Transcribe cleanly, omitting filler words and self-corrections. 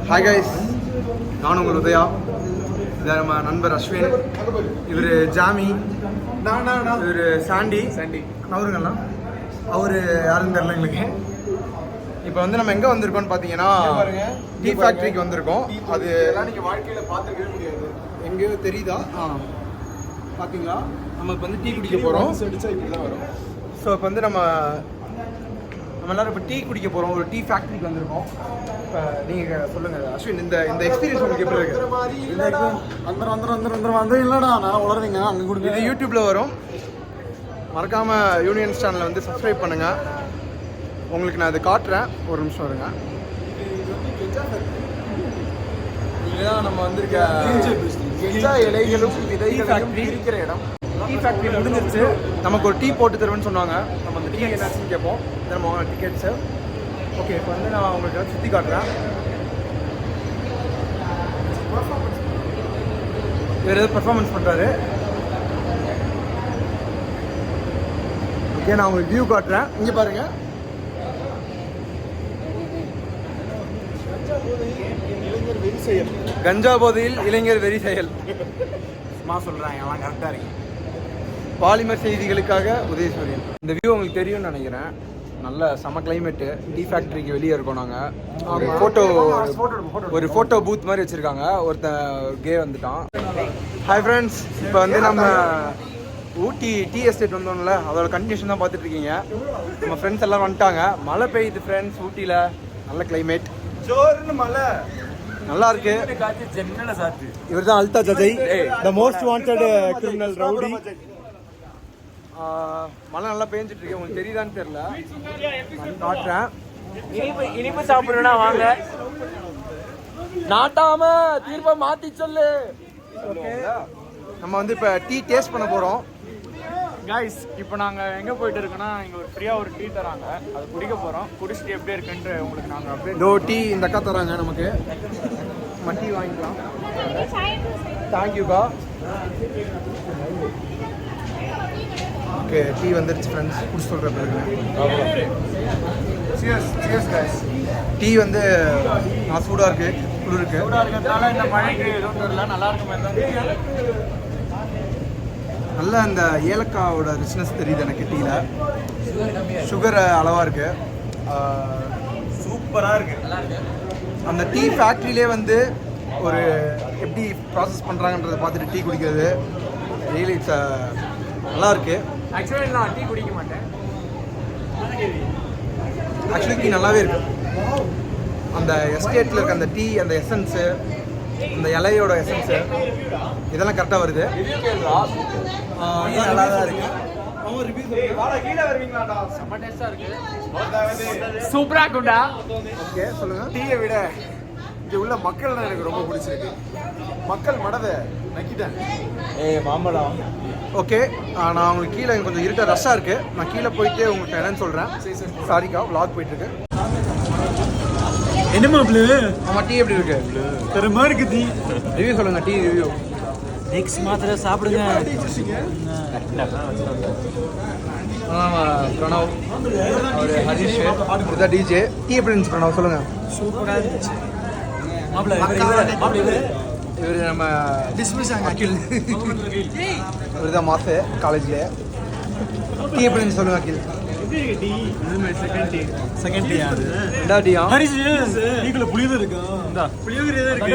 Hi guys, நான் உங்கள் உதயா. இது நம்ம நண்பர் அஸ்வின், இவர் ஜாமி, இவர் சாண்டி அவருங்கண்ணா. அவர் யாருன்னு தெரியல எங்களுக்கு. இப்போ வந்து நம்ம எங்கே வந்திருக்கோம்னு பார்த்தீங்கன்னா டீ ஃபேக்ட்ரிக்கு வந்திருக்கோம். அது நீங்கள் வாழ்க்கையில் பார்த்துக்கவே முடியாது. எங்கேயோ தெரியுதா? பார்த்தீங்களா? நம்ம இப்போ வந்து டீ குடிக்க போகிறோம். இப்படி தான் வரும். ஸோ இப்போ வந்து நம்ம எல்லாரும் இப்போ டீ குடிக்க போகிறோம். ஒரு டீ ஃபேக்ட்ரிக்கு வந்திருக்கோம். இப்போ நீங்கள் சொல்லுங்கள் அஸ்வின், இந்த எக்ஸ்பீரியன்ஸ் உங்களுக்கு எப்படி இருக்குது? வந்து இல்லைடா நான் உளறீங்க அங்கே கொடுங்க. இது யூடியூப்பில் வரும். மறக்காமல் யூனியன்ஸ் சேனலை வந்து சப்ஸ்கிரைப் பண்ணுங்கள். உங்களுக்கு நான் இதை காட்டுறேன், ஒரு நிமிஷம் வருங்க. இதுதான் நம்ம வந்திருக்க கெஜா இலைகளும் விதைகளும் இருக்கிற இடம். டீ ஃபேக்ட்ரி முடிஞ்சிருச்சு. நமக்கு ஒரு டீ போட்டு தருவேன்னு சொன்னாங்க. நம்ம அந்த டீ என்னாச்சுன்னு கேட்போம். நம்ம டிக்கெட்ஸு. ஓகே, இப்போ வந்து நான் உங்களுக்கு சுற்றி காட்டுறேன். வேறு எதாவது பர்ஃபார்மன்ஸ் பண்ணுறாரு. ஓகே, நான் உங்களுக்கு வியூ காட்டுறேன். இங்கே பாருங்கள். கஞ்சா போதையில் இளைஞர் வெறி செயல். சொல்கிறாங்க எல்லாம் கரெக்டாக இருக்கு. பாலிமர் செய்திகளுக்காக உதயசூரியன். இந்த வியூ உங்களுக்கு தெரியும்னு நினைக்கிறேன். நல்ல செம கிளைமேட்டு. டீ ஃபேக்ட்ரிக்கு வெளியே இருக்கோம் நாங்கள். ஒரு ஃபோட்டோ பூத் மாதிரி வச்சுருக்காங்க. ஒருத்தன் கே வந்துட்டான். ஹாய் ஃப்ரெண்ட்ஸ், இப்போ வந்து நம்ம ஊட்டி டீ எஸ்டேட் வந்தோம்ல, அதோட கண்டிஷன் தான் பார்த்துட்டு இருக்கீங்க. நம்ம ஃப்ரெண்ட்ஸ் எல்லாம் வந்துட்டாங்க. மழை பெய்யுது ஃப்ரெண்ட்ஸ். ஊட்டியில் நல்ல கிளைமேட், ஜோர்னு மழை, நல்லா இருக்கு. இவர் தான் அல்தா ஜஜய், the most wanted criminal rowdy. மழை நல்லா பெஞ்சிட்டு இருக்கு. உங்களுக்கு தெரியுதான்னு தெரியல, காட்டுறேன். இனிப்பு சாப்பிடுறா வாங்க. நாட்டாம தீர்ப்பை மாத்தி சொல்லு. நம்ம வந்து இப்போ டீ டேஸ்ட் பண்ண போறோம். கைஸ், இப்போ நாங்கள் எங்கே போயிட்டு இருக்கோன்னா, இங்கே ஒரு ஃப்ரீயாக ஒரு டீ தராங்க. அது குடிக்க போகிறோம். குடிச்சிட்டு எப்படி இருக்குன்ட்டு உங்களுக்கு நாங்கள் அப்படியே டோ டீ இந்த அக்கா தராங்க நமக்கு. நம்ம டீ வாங்கிக்கலாம். தேங்க்யூக்கா. ஓகே, டீ வந்துருச்சு ஃப்ரெண்ட்ஸ். குடிச்சு சொல்கிற பிறகு டீ வந்து நான் சூடாக இருக்கு, குளிருக்கு. சூடாக இருக்கிறதுனால இந்த மழைக்கு எதுவும் தெரியல, நல்லா இருக்கும். நல்லா அந்த ஏலக்காவோட ரிச்னஸ் தெரியுது எனக்கு டீயில். சுகர் அளவாக இருக்குது, சூப்பராக இருக்குது. அந்த டீ ஃபேக்ட்ரியிலே வந்து ஒரு எப்படி ப்ராசஸ் பண்ணுறாங்கன்றதை பார்த்துட்டு டீ குடிக்கிறது ரியலி இட்ஸ் நல்லா இருக்குது. ஆக்சுவலி நான் டீ குடிக்க மாட்டேன். ஆக்சுவலி டீ நல்லாவே இருக்கு. அந்த எஸ்டேட்டில் இருக்க அந்த டீ, அந்த எசன்ஸு, அந்த இலையோட எசன்ஸு இதெல்லாம் கரெக்டாக வருது. நல்லா தான் இருக்கு. சூப்பரா இருக்கும்டா. ஓகே, சொல்லுங்க. டீயை விட இங்கே உள்ள மக்கள் தான் எனக்கு ரொம்ப பிடிச்சிருக்கு. மக்கள் மனதை நக்கிட்டாங்க. மாம்பழம். ஓகே, நான் உங்களுக்கு கீழே கொஞ்சம் இருக்க ரஷ்ஷாக இருக்குது. நான் கீழே போயிட்டு உங்களுக்கு என்னன்னு சொல்கிறேன். சாரிக்கா, vlog போயிட்டுருக்கு. என்ன மாப்பிள? ஆமாம், டீ எப்படி இருக்கு? தரமா இருக்கு டீ. ரிவ்யூ சொல்லுங்க. Tea review. நெக்ஸ்ட் மாத்திரை சாப்பிடுங்க. பிரணவ், அவர் ஹரிஷ், இதுதான் டிஜே. டீ எப்படி இருந்துச்சு பிரணவ்? சொல்லுங்க. சூப்பராக இருந்துச்சு. இவர் நம்ம அகில், இவர் தான் மாசு காலேஜில். டீ எப்படி இருந்துச்சு சொல்லுங்க அகில். Second tea. ரெண்டாவது டீயா? ஹரிஷ் டீக்குள்ள புளியோதரை இருக்கா? புளியோதரை இருக்கு.